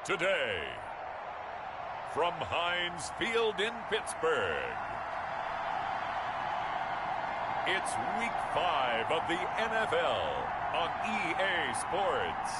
today, from Heinz Field in Pittsburgh, it's Week 5 of the NFL on EA Sports.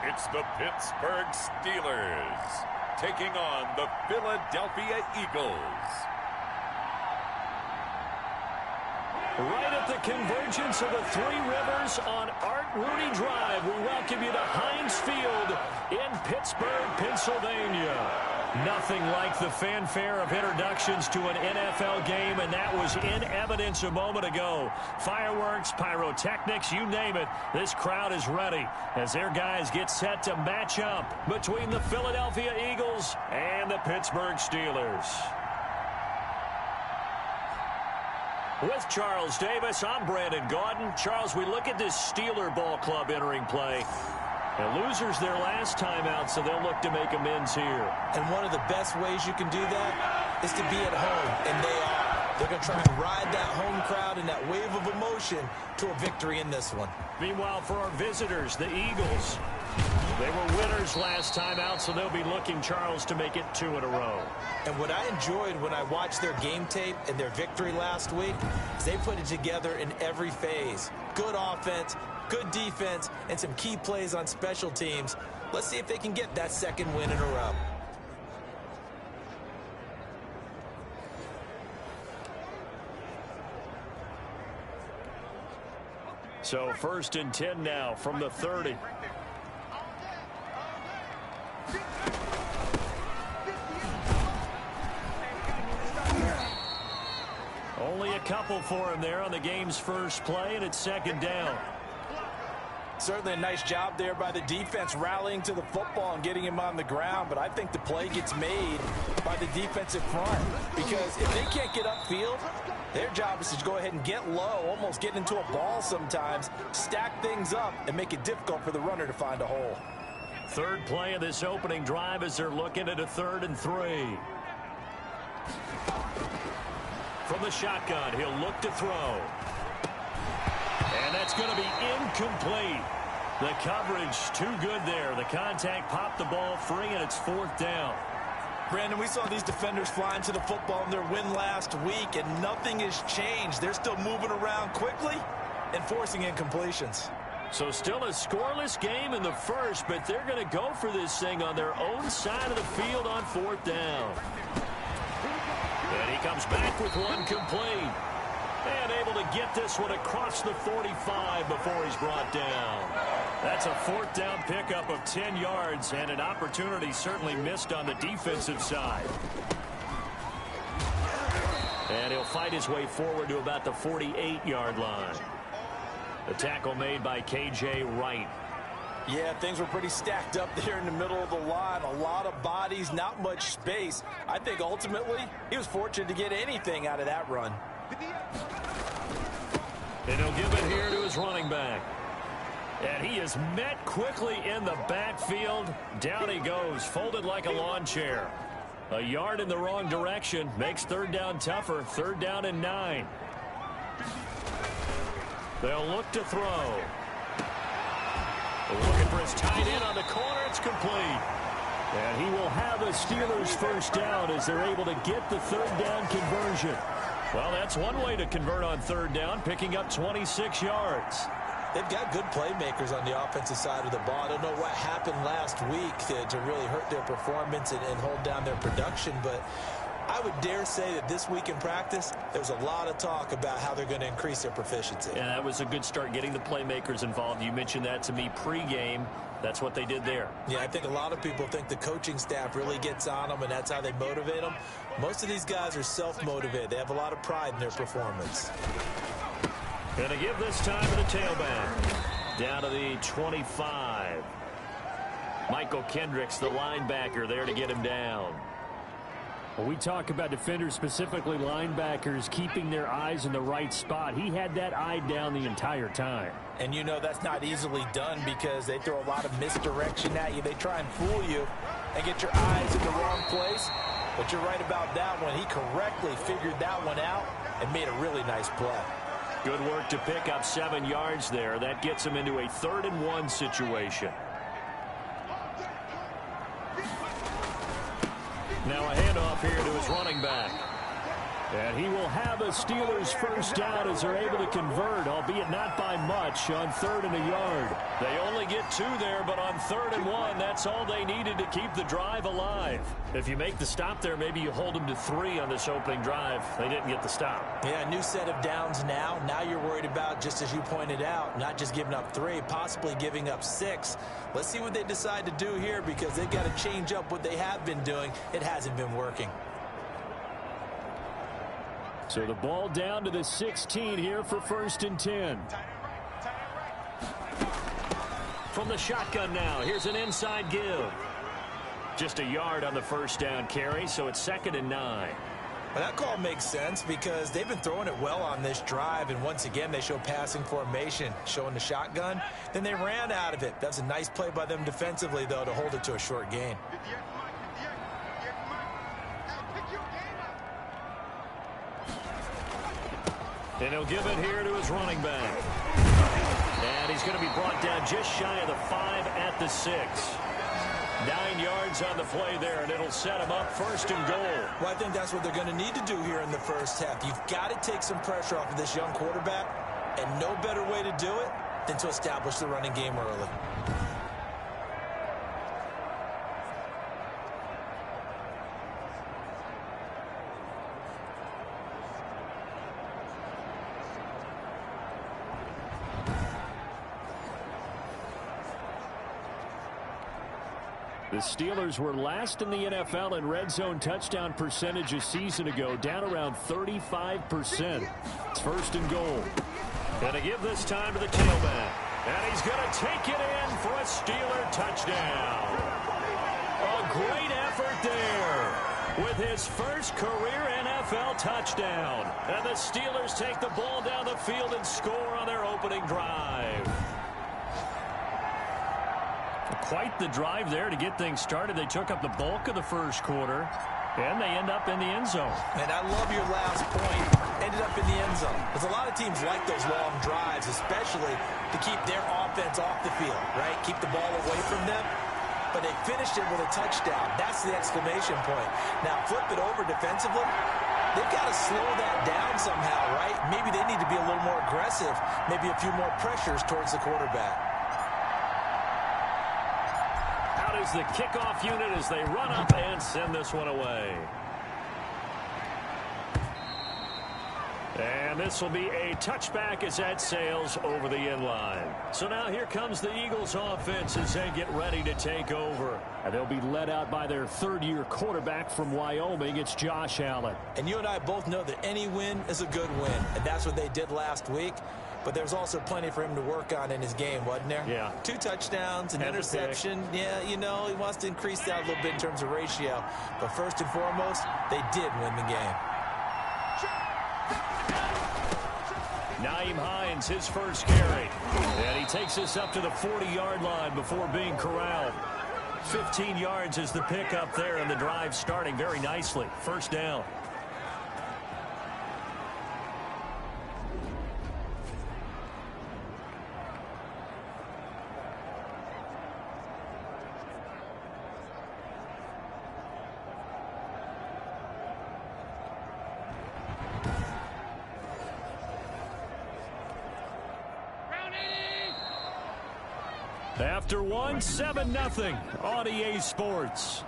It's the Pittsburgh Steelers taking on the Philadelphia Eagles. Right at the convergence of the Three Rivers on Art Rooney Drive, we welcome you to Heinz Field in Pittsburgh, Pennsylvania. Nothing like the fanfare of introductions to an NFL game, and that was in evidence a moment ago. Fireworks, pyrotechnics, you name it, this crowd is ready as their guys get set to match up between the Philadelphia Eagles and the Pittsburgh Steelers. With Charles Davis, I'm Brandon Gaudin. Charles, we look at this Steeler ball club entering play. The losers their last time out, so they'll look to make amends here. And one of the best ways you can do that is to be at home, and they are. They're going to try and ride that home crowd and that wave of emotion to a victory in this one. Meanwhile, for our visitors, the Eagles, they were winners last time out, so they'll be looking, Charles, to make it 2 in a row. And what I enjoyed when I watched their game tape and their victory last week is they put it together in every phase. Good offense, good defense, and some key plays on special teams. Let's see if they can get that second win in a row. So 1st and 10 now from the 30. Only a couple for him there on the game's first play, and it's 2nd down. Certainly a nice job there by the defense rallying to the football and getting him on the ground, but I think the play gets made by the defensive front because if they can't get upfield, their job is to go ahead and get low, almost get into a ball sometimes, stack things up, and make it difficult for the runner to find a hole. 3rd play of this opening drive as they're looking at a 3rd and 3. From the shotgun, he'll look to throw. And that's going to be incomplete. The coverage too good there. The contact popped the ball free, and it's 4th down. Brandon, we saw these defenders flying to the football in their win last week, and nothing has changed. They're still moving around quickly and forcing incompletions. So still a scoreless game in the first, but they're going to go for this thing on their own side of the field on 4th down. And he comes back with one complete. And able to get this one across the 45 before he's brought down. That's a 4th down pickup of 10 yards and an opportunity certainly missed on the defensive side. And he'll fight his way forward to about the 48-yard line. The tackle made by K.J. Wright. Yeah, things were pretty stacked up there in the middle of the line. A lot of bodies, not much space. I think ultimately he was fortunate to get anything out of that run. And he'll give it here to his running back. And he is met quickly in the backfield. Down he goes, folded like a lawn chair. A yard in the wrong direction makes 3rd down tougher. 3rd down and 9. They'll look to throw. Looking for his tight end on the corner. It's complete. And he will have the Steelers' 1st down as they're able to get the 3rd down conversion. Well, that's one way to convert on 3rd down, picking up 26 yards. They've got good playmakers on the offensive side of the ball. I don't know what happened last week to really hurt their performance and hold down their production, but I would dare say that this week in practice, there's a lot of talk about how they're going to increase their proficiency. Yeah, that was a good start, getting the playmakers involved. You mentioned that to me pregame. That's what they did there. Yeah, I think a lot of people think the coaching staff really gets on them, and that's how they motivate them. Most of these guys are self-motivated. They have a lot of pride in their performance. Going to give this time to the tailback. Down to the 25. Michael Kendricks, the linebacker, there to get him down. When we talk about defenders, specifically linebackers, keeping their eyes in the right spot, he had that eye down the entire time. And you know that's not easily done because they throw a lot of misdirection at you. They try and fool you and get your eyes in the wrong place. But you're right about that one. He correctly figured that one out and made a really nice play. Good work to pick up 7 yards there. That gets him into a 3rd-and-1 situation. Now a handoff here to his running back. And he will have a Steelers first down as they're able to convert, albeit not by much, on 3rd and a yard. They only get 2 there, but on 3rd and 1, that's all they needed to keep the drive alive. If you make the stop there, maybe you hold them to 3 on this opening drive. They didn't get the stop. Yeah, new set of downs now. Now you're worried about, just as you pointed out, not just giving up 3, possibly giving up 6. Let's see what they decide to do here because they've got to change up what they have been doing. It hasn't been working. So the ball down to the 16 here for 1st and 10. From the shotgun now, here's an inside give. Just a yard on the first down carry, so it's 2nd and 9. Well, that call makes sense because they've been throwing it well on this drive, and once again they show passing formation, showing the shotgun. Then they ran out of it. That's a nice play by them defensively, though, to hold it to a short gain. And he'll give it here to his running back. And he's going to be brought down just shy of the 5 at the 6. 9 yards on the play there, and it'll set him up 1st and goal. Well, I think that's what they're going to need to do here in the first half. You've got to take some pressure off of this young quarterback, and no better way to do it than to establish the running game early. The Steelers were last in the NFL in red zone touchdown percentage a season ago, down around 35%. It's 1st and goal. And to give this time to the tailback. And he's going to take it in for a Steeler touchdown. A great effort there with his first career NFL touchdown. And the Steelers take the ball down the field and score on their opening drive. Quite the drive there to get things started. They took up the bulk of the first quarter, and they end up in the end zone. And I love your last point, ended up in the end zone. Because a lot of teams like those long drives, especially to keep their offense off the field, right? Keep the ball away from them. But they finished it with a touchdown. That's the exclamation point. Now, flip it over defensively. They've got to slow that down somehow, right? Maybe they need to be a little more aggressive, maybe a few more pressures towards the quarterback. Is the kickoff unit as they run up and send this one away. And this will be a touchback as that sails over the end line. So now here comes the Eagles offense as they get ready to take over. And they'll be led out by their 3rd-year quarterback from Wyoming. It's Josh Allen. And you and I both know that any win is a good win. And that's what they did last week. But there's also plenty for him to work on in his game, wasn't there? Yeah. 2 touchdowns, an interception. Yeah, you know, he wants to increase that a little bit in terms of ratio. But first and foremost, they did win the game. Nyheim Hines, his first carry. And he takes us up to the 40-yard line before being corralled. 15 yards is the pickup there, and the drive starting very nicely. First down. After one, 7-0 on EA Sports.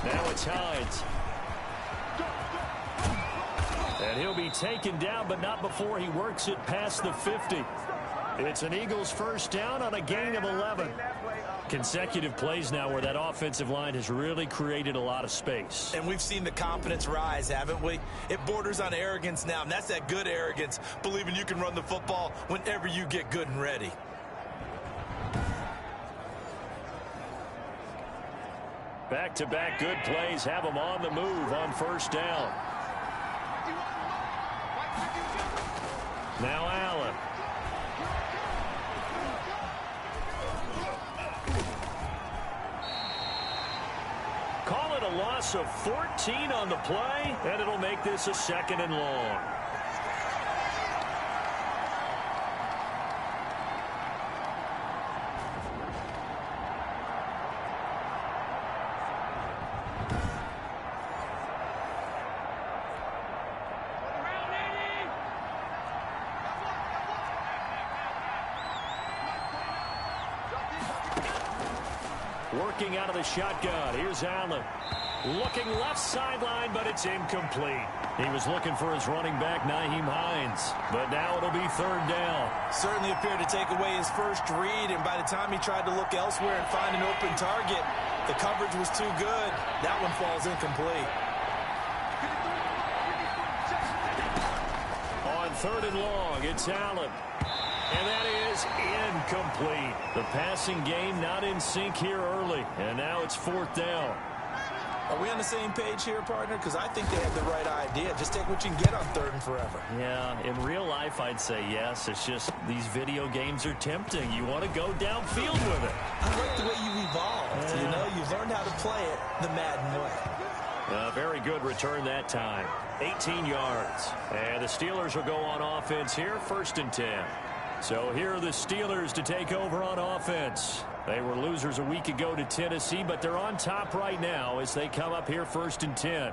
Now it's Hines. And he'll be taken down, but not before he works it past the 50. It's an Eagles first down on a gain of 11. Consecutive plays now where that offensive line has really created a lot of space. And we've seen the confidence rise, haven't we? It borders on arrogance now, and that's that good arrogance, believing you can run the football whenever you get good and ready. Back-to-back good plays have them on the move on first down. Now Allen. Call it a loss of 14 on the play, and it'll make this a 2nd and long. Working out of the shotgun. Here's Allen. Looking left sideline, but it's incomplete. He was looking for his running back, Nyheim Hines. But now it'll be 3rd down. Certainly appeared to take away his first read, and by the time he tried to look elsewhere and find an open target, the coverage was too good. That one falls incomplete. On 3rd and long, it's Allen. And that is incomplete. The passing game not in sync here early. And now it's 4th down. Are we on the same page here, partner? Because I think they had the right idea. Just take what you can get on 3rd and forever. Yeah, in real life, I'd say yes. It's just these video games are tempting. You want to go downfield with it. I like the way you evolved. You know, you've learned how to play it the Madden way. Very good return that time. 18 yards. And the Steelers will go on offense here, 1st and 10. So here are the Steelers to take over on offense. They were losers a week ago to Tennessee, but they're on top right now as they come up here 1st and 10.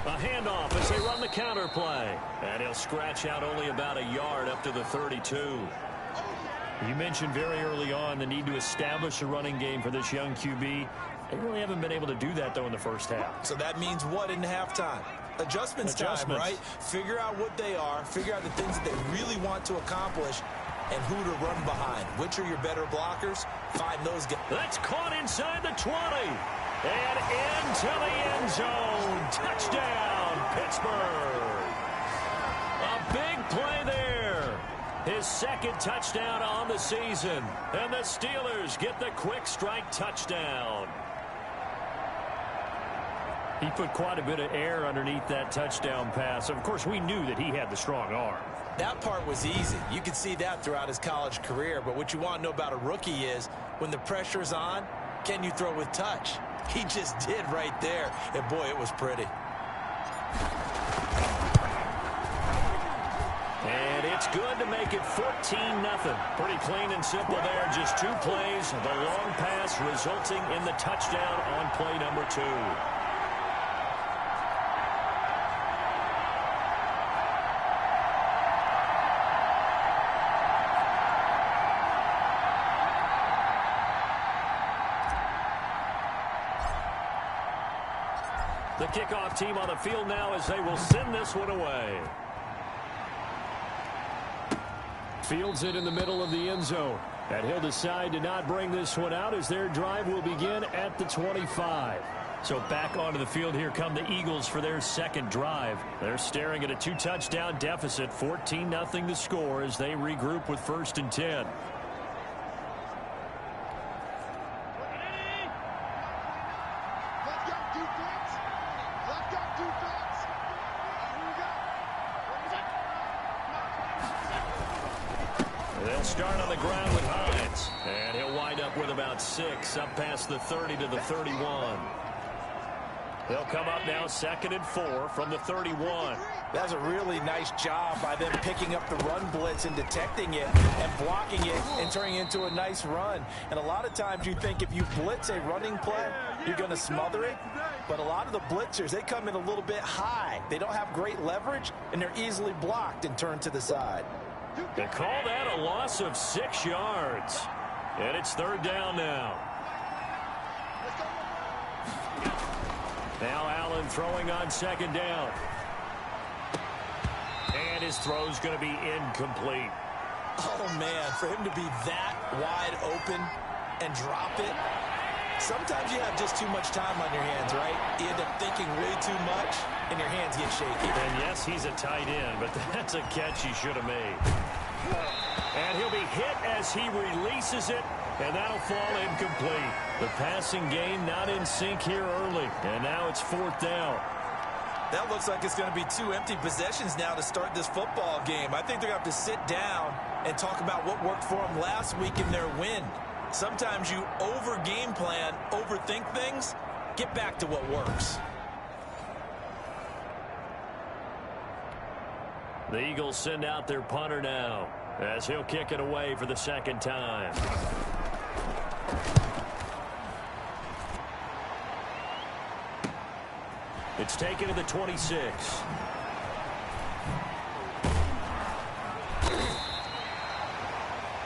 A handoff as they run the counter play. And he'll scratch out only about a yard up to the 32. You mentioned very early on the need to establish a running game for this young QB. They really haven't been able to do that, though, in the first half. So that means what in halftime? Adjustments time, right? Figure out what they are, figure out the things that they really want to accomplish, and who to run behind. Which are your better blockers? Find those guys. That's caught inside the 20. And into the end zone. Touchdown, Pittsburgh. A big play there. His 2nd touchdown on the season. And the Steelers get the quick strike touchdown. He put quite a bit of air underneath that touchdown pass. Of course, we knew that he had the strong arm. That part was easy. You could see that throughout his college career. But what you want to know about a rookie is when the pressure's on, can you throw with touch? He just did right there. And, boy, it was pretty. And it's good to make it 14-0. Pretty clean and simple there. Just 2 plays. The long pass resulting in the touchdown on play number 2. The kickoff team on the field now as they will send this one away. Fields it in the middle of the end zone. And he'll decide to not bring this one out as their drive will begin at the 25. So back onto the field here come the Eagles for their 2nd drive. They're staring at a 2-touchdown deficit, 14-0 to score as they regroup with 1st and 10. They'll start on the ground with Hines. And he'll wind up with about 6 up past the 30 to the 31. They'll come up now 2nd and 4 from the 31. That's a really nice job by them picking up the run blitz and detecting it and blocking it and turning it into a nice run. And a lot of times you think if you blitz a running play, you're going to smother it. But a lot of the blitzers, they come in a little bit high. They don't have great leverage, and they're easily blocked and turned to the side. They call that a loss of 6 yards. And it's 3rd down now. Now Allen throwing on second down. And his throw's going to be incomplete. Oh, man, for him to be that wide open and drop it. Sometimes you have just too much time on your hands, right? You end up thinking way too much, and your hands get shaky. And yes, he's a tight end, but that's a catch he should have made. And he'll be hit as he releases it, and that'll fall incomplete. The passing game not in sync here early, and now it's fourth down. That looks like it's going to be 2 empty possessions now to start this football game. I think they're going to have to sit down and talk about what worked for them last week in their win. Sometimes you over-game plan, overthink things. Get back to what works. The Eagles send out their punter now as he'll kick it away for the second time. It's taken to the 26.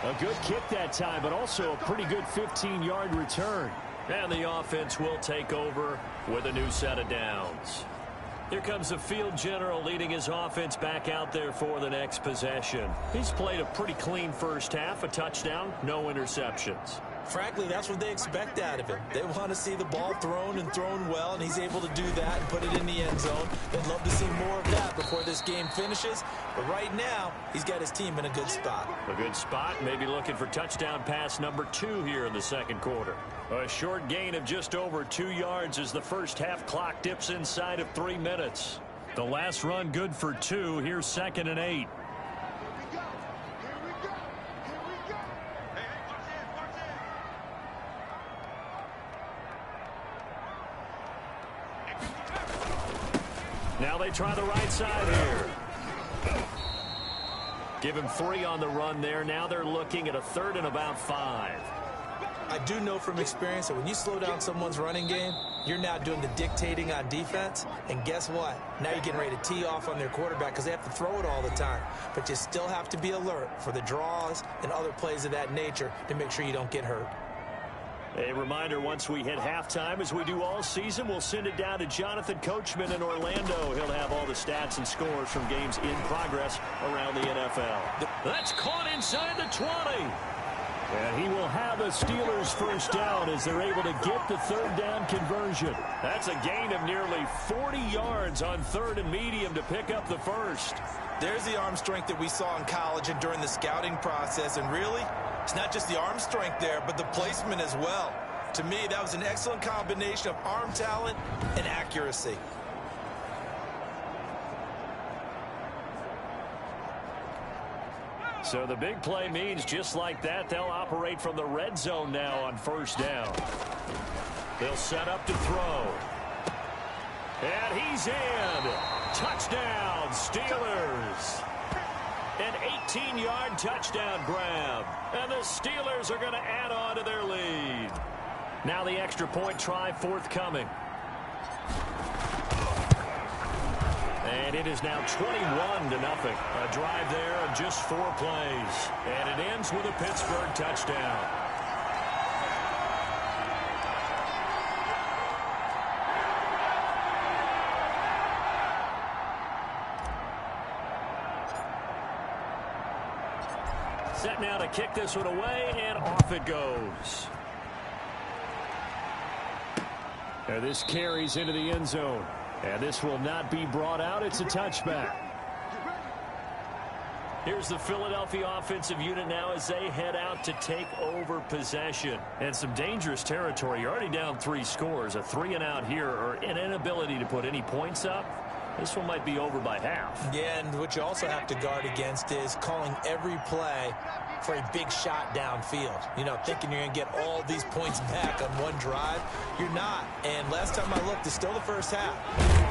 A good kick that time, but also a pretty good 15-yard return. And the offense will take over with a new set of downs. Here comes the field general leading his offense back out there for the next possession. He's played a pretty clean first half, a touchdown, no interceptions. Frankly, that's what they expect out of him. They want to see the ball thrown and thrown well, and he's able to do that and put it in the end zone. They'd love to see more of that before this game finishes. But right now, he's got his team in a good spot. A good spot, maybe looking for touchdown pass number 2 here in the second quarter. A short gain of just over 2 yards as the first half clock dips inside of 3 minutes. The last run good for 2. Here's 2nd and 8. Now they try the right side here. Give him 3 on the run there. Now they're looking at a 3rd and about 5. I do know from experience that when you slow down someone's running game, you're now doing the dictating on defense. And guess what? Now you're getting ready to tee off on their quarterback because they have to throw it all the time. But you still have to be alert for the draws and other plays of that nature to make sure you don't get hurt. A reminder, once we hit halftime, as we do all season, we'll send it down to Jonathan Coachman in Orlando. He'll have all the stats and scores from games in progress around the NFL. That's caught inside the 20. And he will have a Steelers first down as they're able to get the 3rd down conversion. That's a gain of nearly 40 yards on 3rd and medium to pick up the first. There's the arm strength that we saw in college and during the scouting process. And really, it's not just the arm strength there, but the placement as well. To me, that was an excellent combination of arm talent and accuracy. So the big play means just like that, they'll operate from the red zone now on first down. They'll set up to throw. And he's in. Touchdown, Steelers. An 18-yard touchdown grab. And the Steelers are going to add on to their lead. Now the extra point try forthcoming. And it is now 21-0. A drive there of just 4 plays. And it ends with a Pittsburgh touchdown. Set now to kick this one away, and off it goes. And this carries into the end zone. And this will not be brought out. It's a touchback. Here's the Philadelphia offensive unit now as they head out to take over possession. And some dangerous territory. You're already down 3 scores. A 3-and-out here, or an inability to put any points up. This one might be over by half. Yeah, and what you also have to guard against is calling every play for a big shot downfield. You know, thinking you're going to get all these points back on one drive. You're not. And last time I looked, it's still the first half.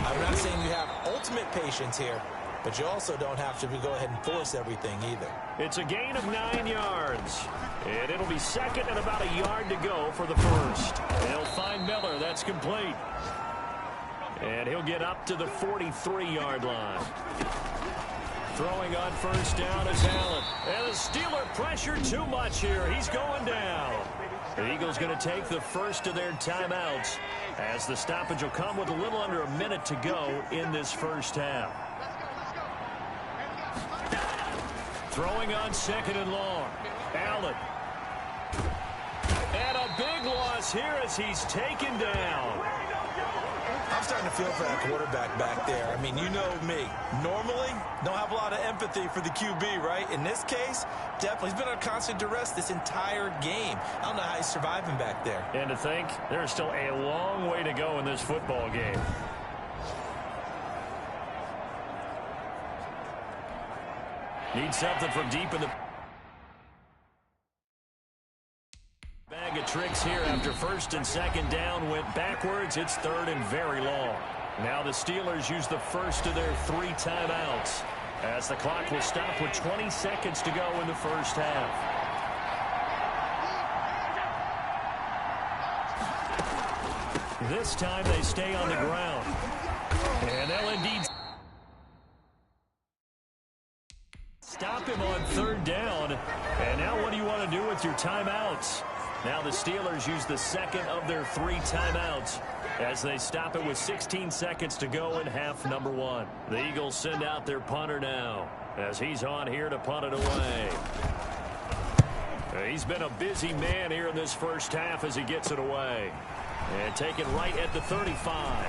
I'm not saying you have ultimate patience here, but you also don't have to go ahead and force everything either. It's a gain of 9 yards. And it'll be 2nd and about a yard to go for the first. They'll find Miller. That's complete. And he'll get up to the 43-yard line. Throwing on first down is Allen. And the Steeler pressure too much here. He's going down. The Eagles going to take the first of their timeouts as the stoppage will come with a little under a minute to go in this first half. Throwing on 2nd and long. Allen. And a big loss here as he's taken down. I'm starting to feel for that quarterback back there. I mean, you know me. Normally, don't have a lot of empathy for the QB, right? In this case, definitely. He's been under constant duress this entire game. I don't know how he's surviving back there. And to think, there's still a long way to go in this football game. Need something from deep in the... Bag of tricks here after 1st and 2nd down went backwards. It's 3rd and very long. Now the Steelers use the first of their 3 timeouts as the clock will stop with 20 seconds to go in the first half. This time they stay on the ground. And they'll indeed stop him on 3rd down. And now what do you want to do with your timeouts? Now the Steelers use the 2nd of their 3 timeouts as they stop it with 16 seconds to go in half number 1. The Eagles send out their punter now as he's on here to punt it away. He's been a busy man here in this first half as he gets it away. And taken right at the 35.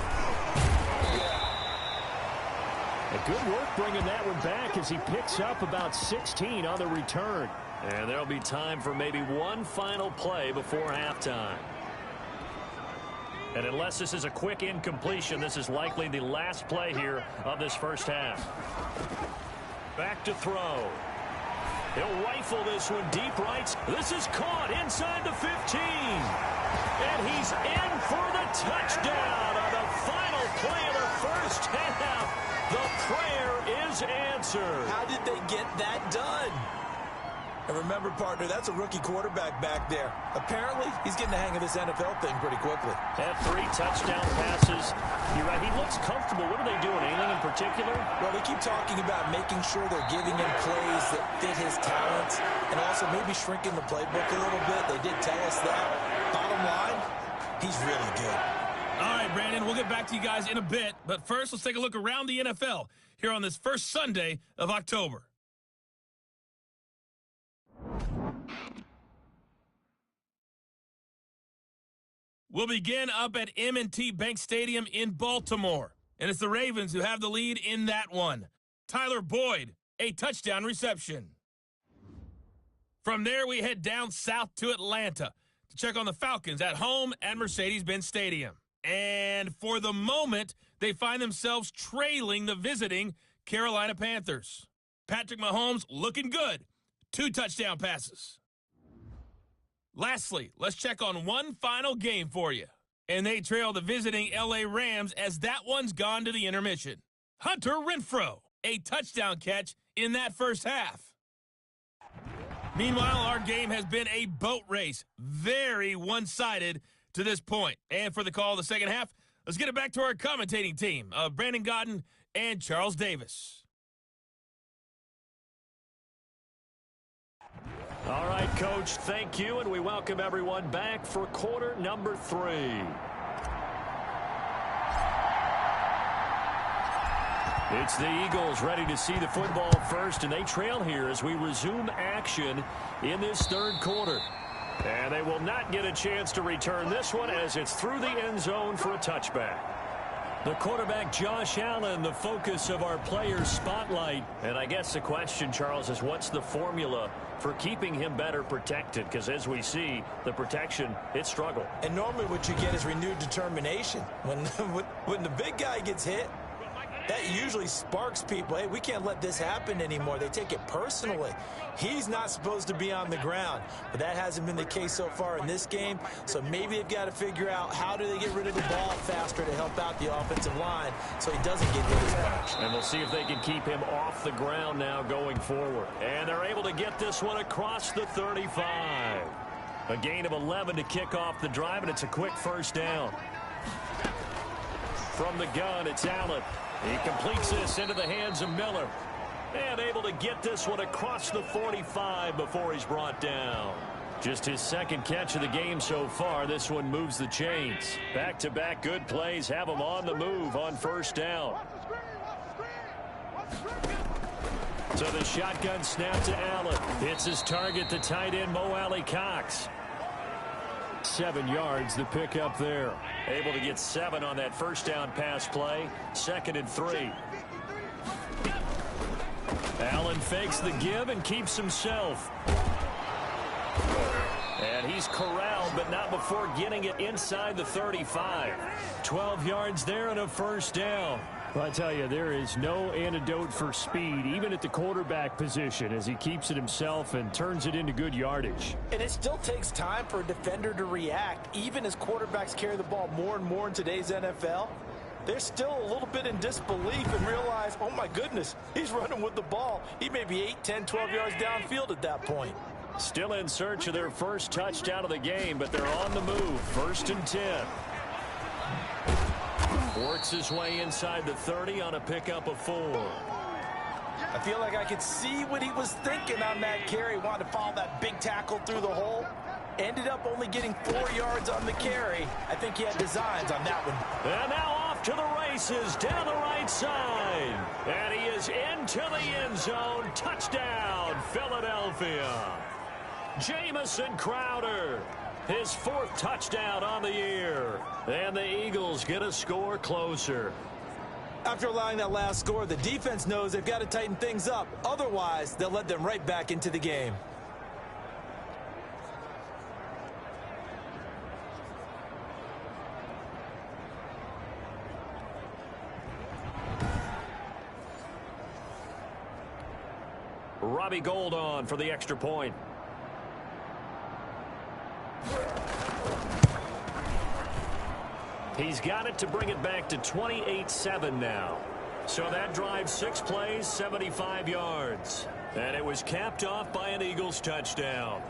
A good work bringing that one back as he picks up about 16 on the return. And there'll be time for maybe one final play before halftime. And unless this is a quick incompletion, this is likely the last play here of this first half. Back to throw. He'll rifle this one deep right. This is caught inside the 15. And he's in for the touchdown on the final play of the first half. The prayer is answered. How did they get that done? And remember, partner, that's a rookie quarterback back there. Apparently, he's getting the hang of this NFL thing pretty quickly. Had 3 touchdown passes. You're right, he looks comfortable. What are they doing, anything in particular? Well, they keep talking about making sure they're giving him plays that fit his talents and also maybe shrinking the playbook a little bit. They did tell us that. Bottom line, he's really good. All right, Brandon, we'll get back to you guys in a bit. But first, let's take a look around the NFL here on this first Sunday of October. We'll begin up at M&T Bank Stadium in Baltimore. And it's the Ravens who have the lead in that one. Tyler Boyd, a touchdown reception. From there, we head down south to Atlanta to check on the Falcons at home at Mercedes-Benz Stadium. And for the moment, they find themselves trailing the visiting Carolina Panthers. Patrick Mahomes looking good. 2 touchdown passes. Lastly, let's check on one final game for you. And they trail the visiting L.A. Rams as that one's gone to the intermission. Hunter Renfrow, a touchdown catch in that first half. Meanwhile, our game has been a boat race. Very one-sided to this point. And for the call of the second half, let's get it back to our commentating team of Brandon Gaudin and Charles Davis. All right, Coach, thank you, and we welcome everyone back for quarter number 3. It's the Eagles ready to see the football first, and they trail here as we resume action in this third quarter. And they will not get a chance to return this one as it's through the end zone for a touchback. The quarterback, Josh Allen, the focus of our players' spotlight. And I guess the question, Charles, is what's the formula for keeping him better protected? Because as we see, the protection, it struggled. And normally what you get is renewed determination. When the big guy gets hit, that usually sparks people. Hey, we can't let this happen anymore. They take it personally. He's not supposed to be on the ground, but that hasn't been the case so far in this game. So maybe they've got to figure out how do they get rid of the ball faster to help out the offensive line so he doesn't get hit as much. And we'll see if they can keep him off the ground now going forward. And they're able to get this one across the 35. A gain of 11 to kick off the drive, and it's a quick first down. From the gun, it's Allen. He completes this into the hands of Miller. And able to get this one across the 45 before he's brought down. Just his second catch of the game so far. This one moves the chains. Back-to-back good plays have him on the move on first down. So the shotgun snap to Allen. Hits his target, the tight end, Mo Alley-Cox. 7 yards, the pickup there. Able to get 7 on that first down pass play. 2nd and 3. Allen fakes the give and keeps himself. And he's corralled, but not before getting it inside the 35. 12 yards there and a first down. Well, I tell you, there is no antidote for speed, even at the quarterback position, as he keeps it himself and turns it into good yardage. And it still takes time for a defender to react. Even as quarterbacks carry the ball more and more in today's NFL, they're still a little bit in disbelief and realize, oh my goodness, he's running with the ball. He may be 8, 10, 12 yards downfield at that point. Still in search of their first touchdown of the game, but they're on the move. 1st and 10. Works his way inside the 30 on a pickup of 4. I feel like I could see what he was thinking on that carry. Wanted to follow that big tackle through the hole. Ended up only getting 4 yards on the carry. I think he had designs on that one. And now off to the races down the right side. And he is into the end zone. Touchdown, Philadelphia. Jamison Crowder. His 4th touchdown on the year. And the Eagles get a score closer. After allowing that last score, the defense knows they've got to tighten things up. Otherwise, they'll let them right back into the game. Robbie Gould on for the extra point. He's got it to bring it back to 28-7 now. So that drive, 6 plays, 75 yards. And it was capped off by an Eagles touchdown.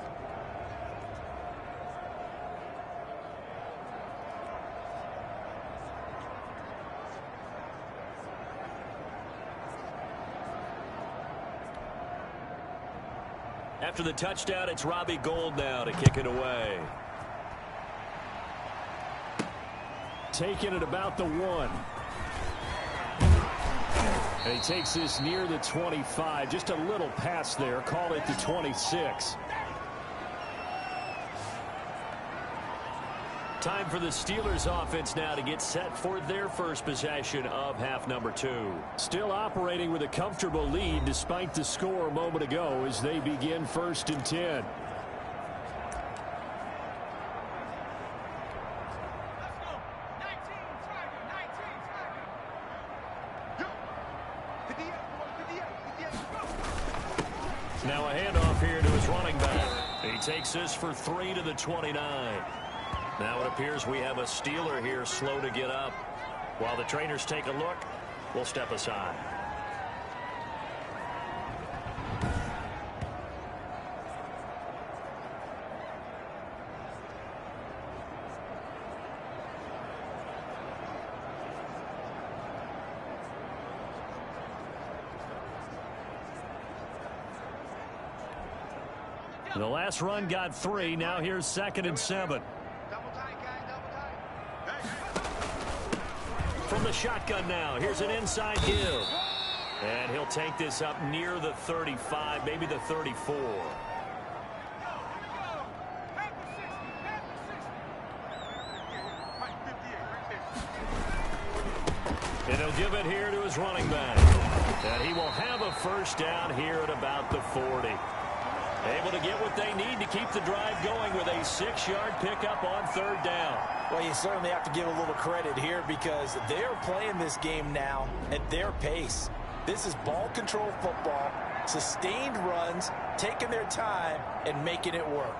After the touchdown, it's Robbie Gould now to kick it away. Taking it about the 1. And he takes this near the 25. Just a little pass there. Call it the 26. Time for the Steelers offense now to get set for their first possession of half number 2. Still operating with a comfortable lead despite the score a moment ago as they begin 1st and 10. Now a handoff here to his running back. He takes this for 3 to the 29. Now it appears we have a Steeler here slow to get up. While the trainers take a look, we'll step aside. The last run got 3. Now here's 2nd and 7. From the shotgun now, here's an inside give. And he'll take this up near the 35, maybe the 34. And he'll give it here to his running back. And he will have a first down here at about the 40. Able to get what they need to keep the drive going with a 6-yard pickup on 3rd down. Well, you certainly have to give a little credit here because they're playing this game now at their pace. This is ball control football, sustained runs, taking their time, and making it work.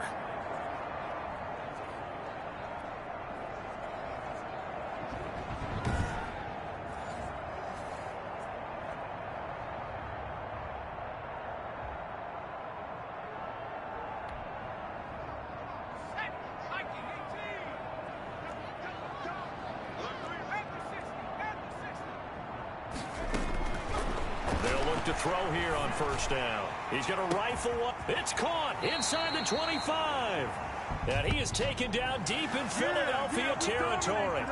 They'll look to throw here on first down. He's going to rifle one. It's caught inside the 25. And he is taken down deep in Philadelphia territory.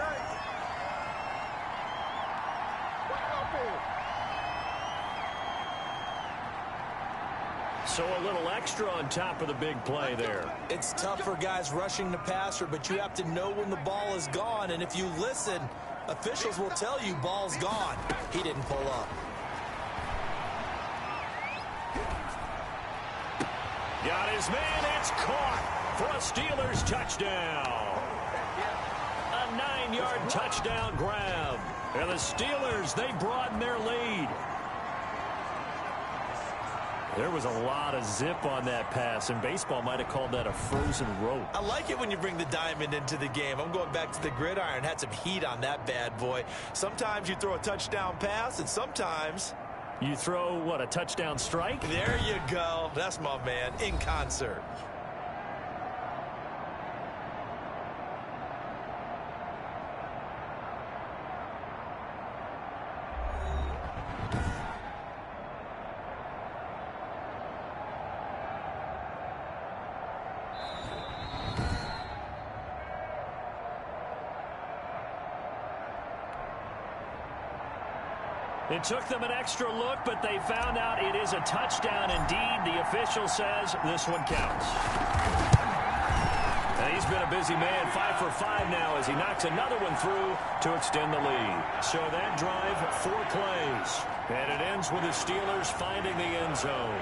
So a little extra on top of the big play there. It's tough for guys rushing the passer, but you have to know when the ball is gone. And if you listen, officials will tell you ball's gone. He didn't pull up. Got his man. It's caught for a Steelers touchdown. A 9-yard touchdown grab. And the Steelers, they broaden their lead. There was a lot of zip on that pass, and baseball might have called that a frozen rope. I like it when you bring the diamond into the game. I'm going back to the gridiron. Had some heat on that bad boy. Sometimes you throw a touchdown pass, and sometimes you throw, what, a touchdown strike? There you go. That's my man, in concert. It took them an extra look, but they found out it is a touchdown indeed. The official says this one counts. And he's been a busy man, 5 for 5 now as he knocks another one through to extend the lead. So that drive, 4 plays. And it ends with the Steelers finding the end zone.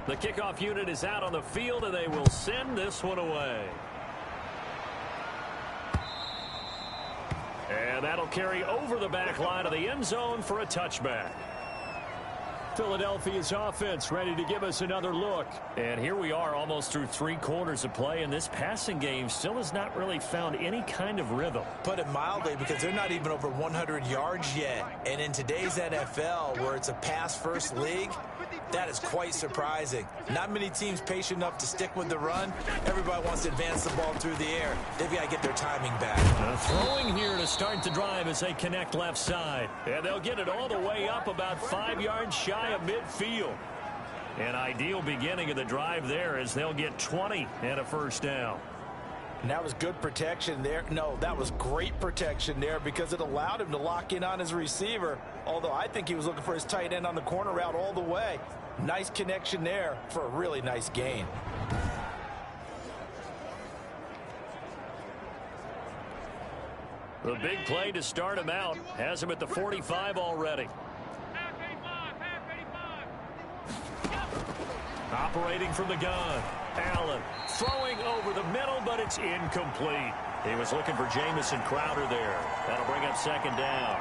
The kickoff unit is out on the field, and they will send this one away. And that'll carry over the back line of the end zone for a touchback. Philadelphia's offense ready to give us another look. And here we are almost through 3 quarters of play, and this passing game still has not really found any kind of rhythm. Put it mildly, because they're not even over 100 yards yet. And in today's NFL, where it's a pass-first league, that is quite surprising. Not many teams patient enough to stick with the run. Everybody wants to advance the ball through the air. They've got to get their timing back. Throwing here to start the drive as they connect left side. And they'll get it all the way up about 5 yards shy of midfield. An ideal beginning of the drive there as they'll get 20 and a first down. And that was good protection there. No, that was great protection there because it allowed him to lock in on his receiver. Although I think he was looking for his tight end on the corner route all the way. Nice connection there for a really nice gain. The big play to start him out has him at the 45 already. Operating from the gun. Allen throwing over the middle, but it's incomplete. He was looking for Jamison Crowder there. That'll bring up second down.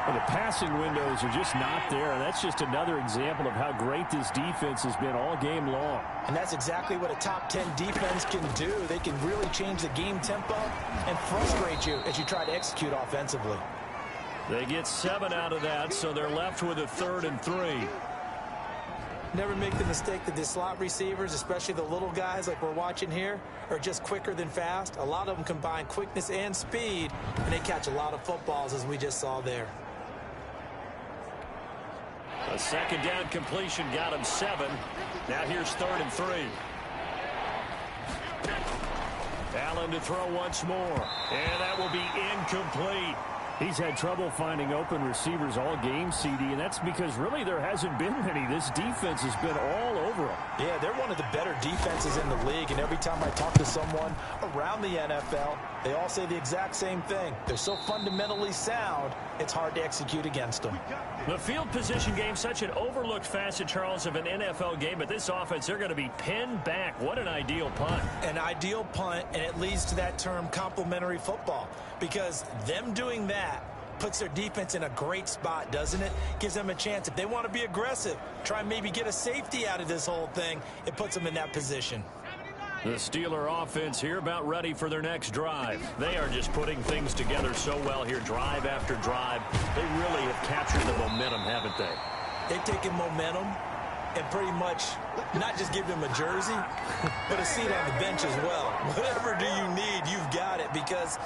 Well, the passing windows are just not there. That's just another example of how great this defense has been all game long. And that's exactly what a top 10 defense can do. They can really change the game tempo and frustrate you as you try to execute offensively. They get 7 out of that, so they're left with a 3rd and 3. Never make the mistake that the slot receivers, especially the little guys like we're watching here, are just quicker than fast. A lot of them combine quickness and speed, and they catch a lot of footballs, as we just saw there. A second down completion got him 7. Now here's 3rd and 3. Allen to throw once more, and that will be incomplete. He's had trouble finding open receivers all game, CD, and that's because really there hasn't been many. This defense has been all over them. Yeah, they're one of the better defenses in the league, and every time I talk to someone around the NFL, they all say the exact same thing. They're so fundamentally sound, it's hard to execute against them. The field position game, such an overlooked facet, Charles, of an NFL game, but this offense, they're going to be pinned back. What an ideal punt. An ideal punt, and it leads to that term complementary football, because them doing that puts their defense in a great spot, doesn't it? Gives them a chance. If they want to be aggressive, try and maybe get a safety out of this whole thing, it puts them in that position. The Steeler offense here about ready for their next drive. They are just putting things together so well here, drive after drive. They really have captured the momentum, haven't they? They've taken momentum, and pretty much not just give him a jersey, but a seat on the bench as well. Whatever do you need, you've got it, because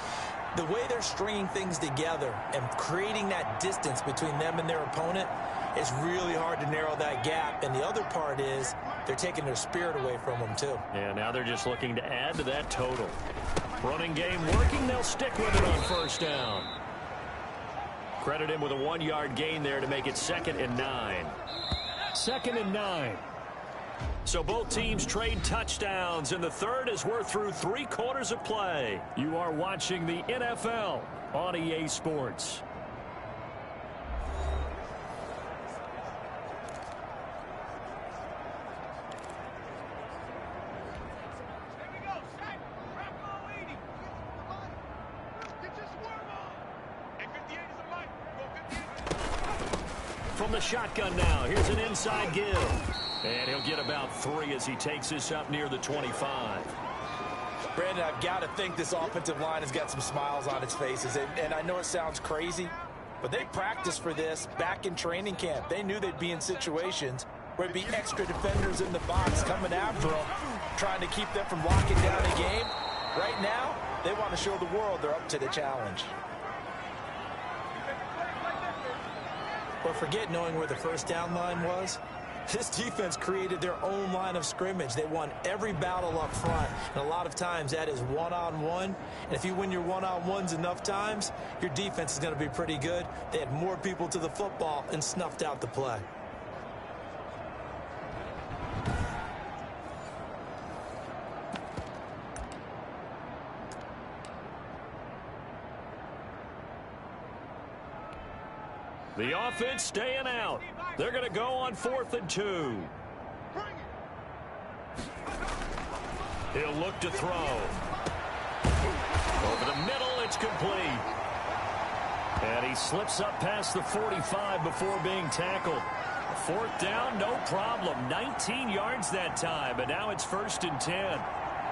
the way they're stringing things together and creating that distance between them and their opponent, it's really hard to narrow that gap. And the other part is they're taking their spirit away from them, too. Yeah, now they're just looking to add to that total. Running game working. They'll stick with it on first down. Credit him with a 1-yard gain there to make it 2nd and 9. 2nd and 9. So both teams trade touchdowns, and the third as we're through 3 quarters of play. You are watching the NFL on EA Sports. From the shotgun now, here's an inside give. And he'll get about 3 as he takes this up near the 25. Brandon, I've got to think this offensive line has got some smiles on its faces. And I know it sounds crazy, but they practiced for this back in training camp. They knew they'd be in situations where it'd be extra defenders in the box coming after them, trying to keep them from locking down a game. Right now, they want to show the world they're up to the challenge. But forget knowing where the first down line was. This defense created their own line of scrimmage. They won every battle up front, and a lot of times that is one-on-one. And if you win your one-on-ones enough times, your defense is going to be pretty good. They had more people to the football and snuffed out the play. The offense staying out. They're going to go on 4th and 2. He'll look to throw. Over the middle, it's complete. And he slips up past the 45 before being tackled. 4th down, no problem. 19 yards that time, but now it's 1st and 10.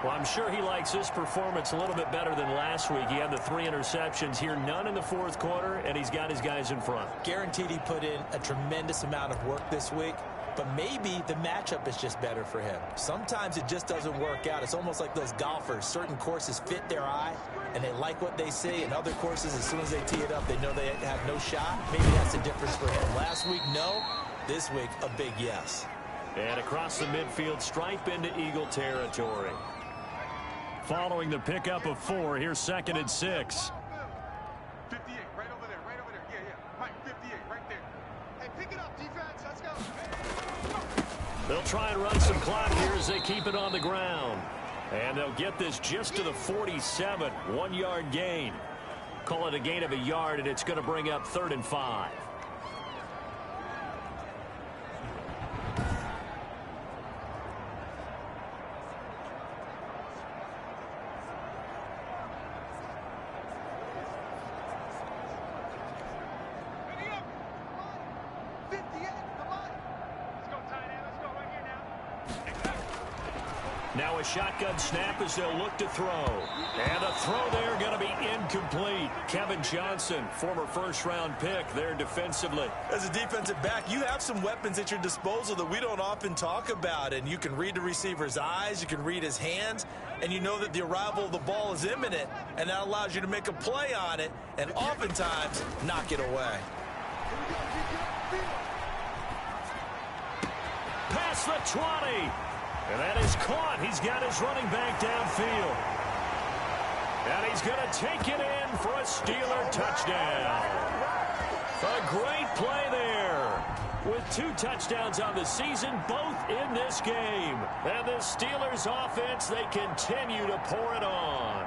Well, I'm sure he likes this performance a little bit better than last week. He had the 3 interceptions here, none in the 4th quarter, and he's got his guys in front. Guaranteed he put in a tremendous amount of work this week, but maybe the matchup is just better for him. Sometimes it just doesn't work out. It's almost like those golfers. Certain courses fit their eye, and they like what they see, and other courses, as soon as they tee it up, they know they have no shot. Maybe that's the difference for him. Last week, no. This week, a big yes. And across the midfield, stripe into Eagle territory. Following the pickup of 4, here's 2nd and 6. 58, right over there, right over there. Yeah, Mike, 58, right there. Hey, pick it up, defense, let's go. They'll try and run some clock here as they keep it on the ground. And they'll get this just to the 47, 1-yard gain. Call it a gain of a yard, and it's going to bring up 3rd and 5. Now a shotgun snap as they'll look to throw. And a throw there going to be incomplete. Kevin Johnson, former first-round pick there defensively. As a defensive back, you have some weapons at your disposal that we don't often talk about. And you can read the receiver's eyes, you can read his hands, and you know that the arrival of the ball is imminent. And that allows you to make a play on it and oftentimes knock it away. Past the 20. And that is caught. He's got his running back downfield. And he's going to take it in for a Steeler touchdown. A great play there. With 2 touchdowns on the season, both in this game. And the Steelers offense, they continue to pour it on.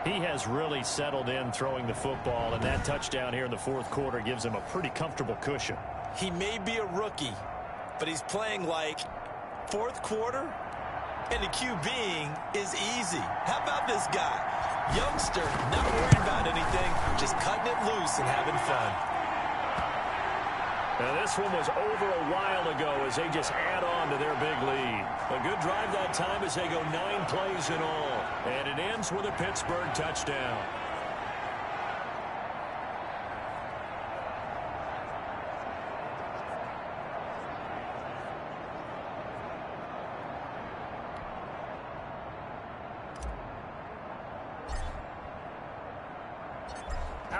He has really settled in throwing the football, and that touchdown here in the 4th quarter gives him a pretty comfortable cushion. He may be a rookie, but he's playing like 4th quarter, and the QBing is easy. How about this guy? Youngster, not worried about anything, just cutting it loose and having fun. And this one was over a while ago as they just add on to their big lead. A good drive that time as they go 9 plays in all. And it ends with a Pittsburgh touchdown.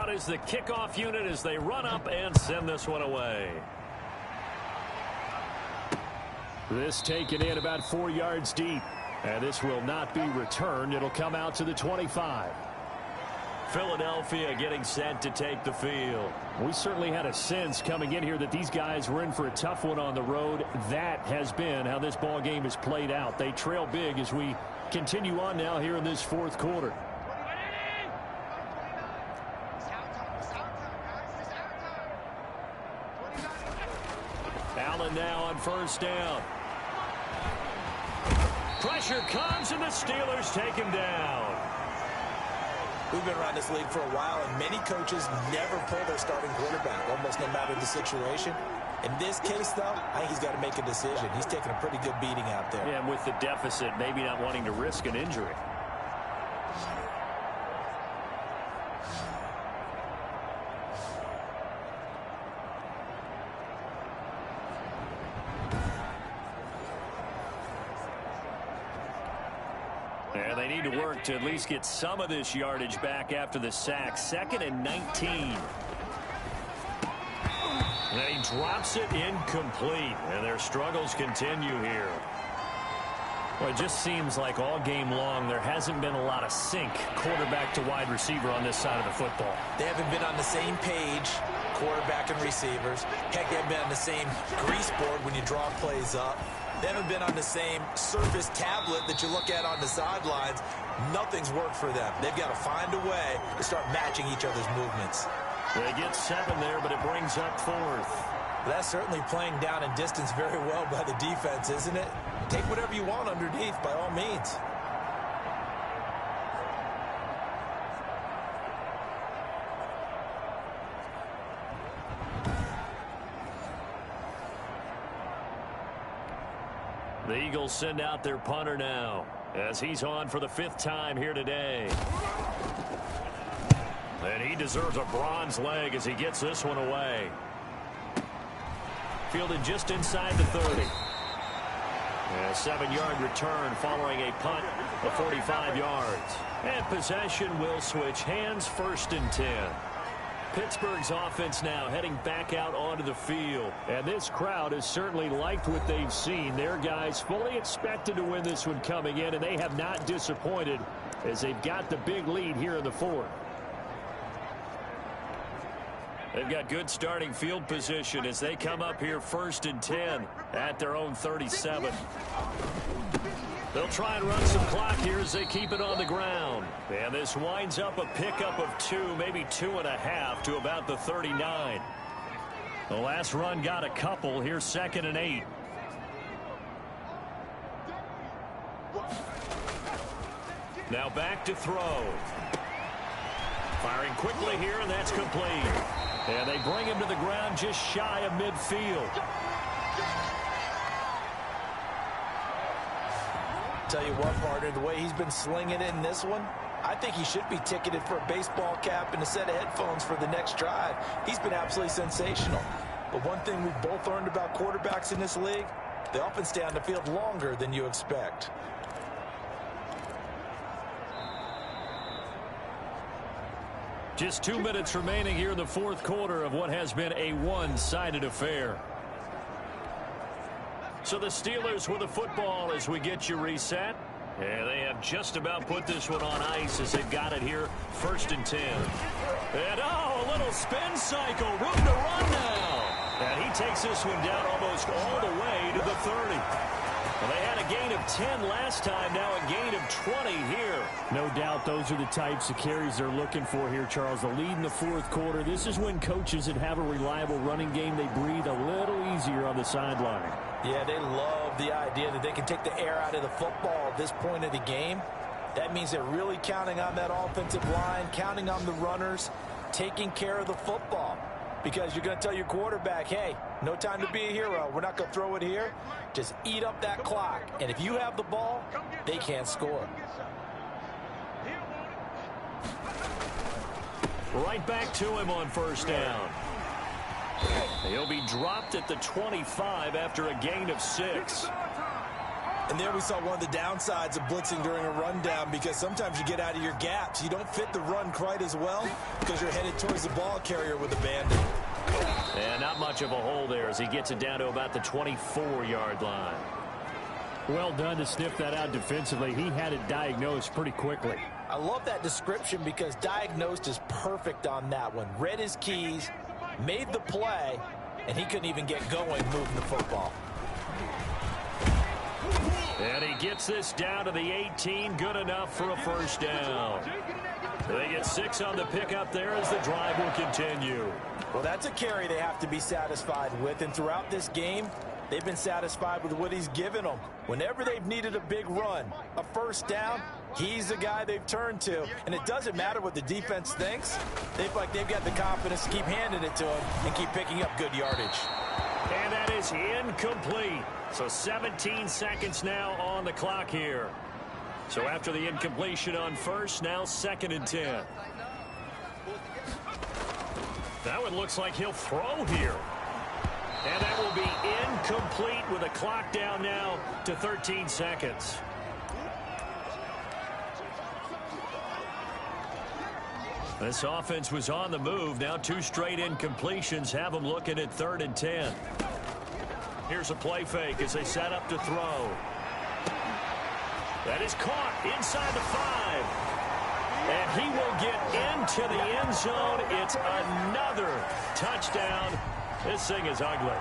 Out is the kickoff unit as they run up and send this one away. This taken in about 4 yards deep. And this will not be returned. It'll come out to the 25. Philadelphia getting set to take the field. We certainly had a sense coming in here that these guys were in for a tough one on the road. That has been how this ball game has played out. They trail big as we continue on now here in this fourth quarter. Allen now on first down. Pressure comes, and the Steelers take him down. We've been around this league for a while, and many coaches never pull their starting quarterback, almost no matter the situation. In this case, though, I think he's got to make a decision. He's taking a pretty good beating out there. Yeah, and with the deficit, maybe not wanting to risk an injury. And they need to work to at least get some of this yardage back after the sack. 2nd and 19. And he drops it incomplete. And their struggles continue here. Well, it just seems like all game long there hasn't been a lot of sync quarterback to wide receiver on this side of the football. They haven't been on the same page, quarterback and receivers. Heck, they haven't been on the same grease board when you draw plays up. They haven't been on the same Surface tablet that you look at on the sidelines. Nothing's worked for them. They've got to find a way to start matching each other's movements. They get 7 there, but it brings up 4th. That's certainly playing down and distance very well by the defense, isn't it? Take whatever you want underneath, by all means. The Eagles send out their punter now as he's on for the 5th time here today. And he deserves a bronze leg as he gets this one away. Fielded just inside the 30. A 7-yard return following a punt of 45 yards. And possession will switch hands, 1st and 10. Pittsburgh's offense now heading back out onto the field. And this crowd has certainly liked what they've seen. Their guys fully expected to win this one coming in, and they have not disappointed as they've got the big lead here in the 4th. They've got good starting field position as they come up here 1st and 10 at their own 37. They'll try and run some clock here as they keep it on the ground. And this winds up a pickup of 2, maybe 2.5 to about the 39. The last run got a couple. Here's 2nd and 8. Now back to throw. Firing quickly here, and that's complete. And they bring him to the ground just shy of midfield. Tell you what, partner, the way he's been slinging it in this one, I think he should be ticketed for a baseball cap and a set of headphones for the next drive. He's been absolutely sensational. But one thing we've both learned about quarterbacks in this league, they often stay on the field longer than you expect. Just 2 minutes remaining here in the 4th quarter of what has been a one-sided affair. So the Steelers with the football as we get you reset. And they have just about put this one on ice as they've got it here, 1st and 10. And oh, a little spin cycle, room to run now. And he takes this one down almost all the way to the 30. Well, they had a gain of 10 last time, now a gain of 20 here. No doubt those are the types of carries they're looking for here, Charles. The lead in the 4th quarter. This is when coaches that have a reliable running game, they breathe a little easier on the sideline. Yeah, they love the idea that they can take the air out of the football at this point of the game. That means they're really counting on that offensive line, counting on the runners, taking care of the football. Because you're going to tell your quarterback, hey, no time to be a hero. We're not going to throw it here. Just eat up that clock. And if you have the ball, they can't score. Right back to him on 1st down. He'll be dropped at the 25 after a gain of 6. And there we saw one of the downsides of blitzing during a rundown, because sometimes you get out of your gaps. You don't fit the run quite as well because you're headed towards the ball carrier with a bandit. And not much of a hole there as he gets it down to about the 24-yard line. Well done to sniff that out defensively. He had it diagnosed pretty quickly. I love that description because diagnosed is perfect on that one. Read his keys, made the play, and he couldn't even get going moving the football. And he gets this down to the 18, good enough for a first down. They get 6 on the pickup there as the drive will continue. Well, that's a carry they have to be satisfied with, and throughout this game, they've been satisfied with what he's given them. Whenever they've needed a big run, a first down, he's the guy they've turned to. And it doesn't matter what the defense thinks. They feel like they've got the confidence to keep handing it to him and keep picking up good yardage. And that is incomplete. So 17 seconds now on the clock here. So after the incompletion on first, now 2nd and 10. That one looks like he'll throw here. And that will be incomplete with a clock down now to 13 seconds. This offense was on the move. Now 2 straight incompletions have them looking at 3rd and 10. Here's a play fake as they set up to throw. That is caught inside the 5. And he will get into the end zone. It's another touchdown. This thing is ugly.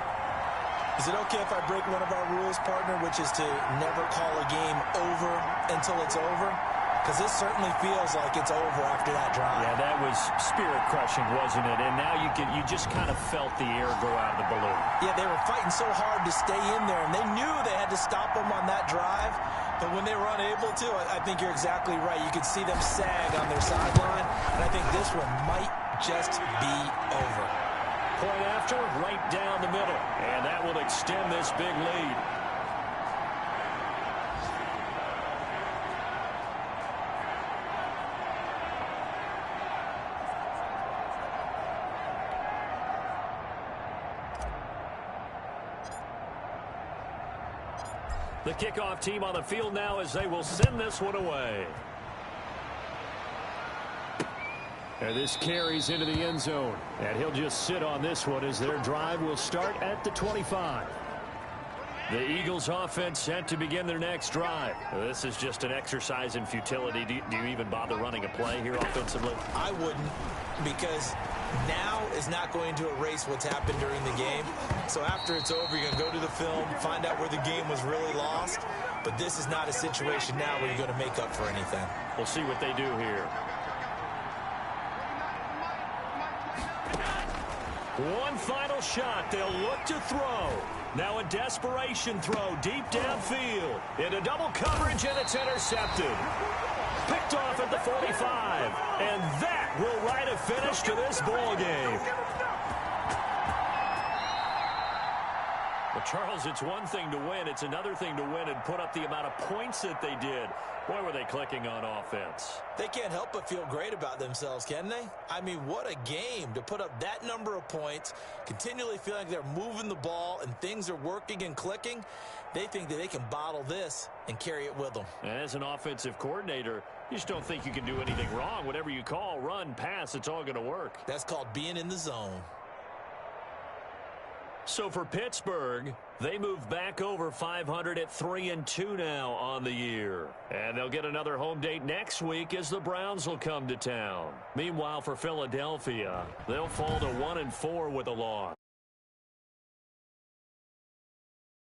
Is it okay if I break one of our rules, partner, which is to never call a game over until it's over? Because this certainly feels like it's over after that drive. Yeah, that was spirit-crushing, wasn't it? And now you just kind of felt the air go out of the balloon. Yeah, they were fighting so hard to stay in there, and they knew they had to stop them on that drive. But when they were unable to, I think you're exactly right. You could see them sag on their sideline, and I think this one might just be over. Point after, right down the middle. And that will extend this big lead. The kickoff team on the field now as they will send this one away. And this carries into the end zone. And he'll just sit on this one as their drive will start at the 25. The Eagles offense set to begin their next drive. This is just an exercise in futility. Do you even bother running a play here offensively? I wouldn't, because now is not going to erase what's happened during the game. So after it's over, you're going to go to the film, find out where the game was really lost. But this is not a situation now where you're going to make up for anything. We'll see what they do here. One final shot. They'll look to throw. Now a desperation throw deep downfield. Into double coverage, and it's intercepted. Picked off at the 45. And that will write a finish to this ball game. Well, Charles, it's one thing to win. It's another thing to win and put up the amount of points that they did. Boy, were they clicking on offense. They can't help but feel great about themselves, can they? I mean, what a game to put up that number of points, continually feeling like they're moving the ball and things are working and clicking. They think that they can bottle this and carry it with them. And as an offensive coordinator, you just don't think you can do anything wrong. Whatever you call, run, pass, it's all going to work. That's called being in the zone. So for Pittsburgh, they move back over 500 at 3-2 now on the year. And they'll get another home date next week as the Browns will come to town. Meanwhile, for Philadelphia, they'll fall to 1-4 with a loss.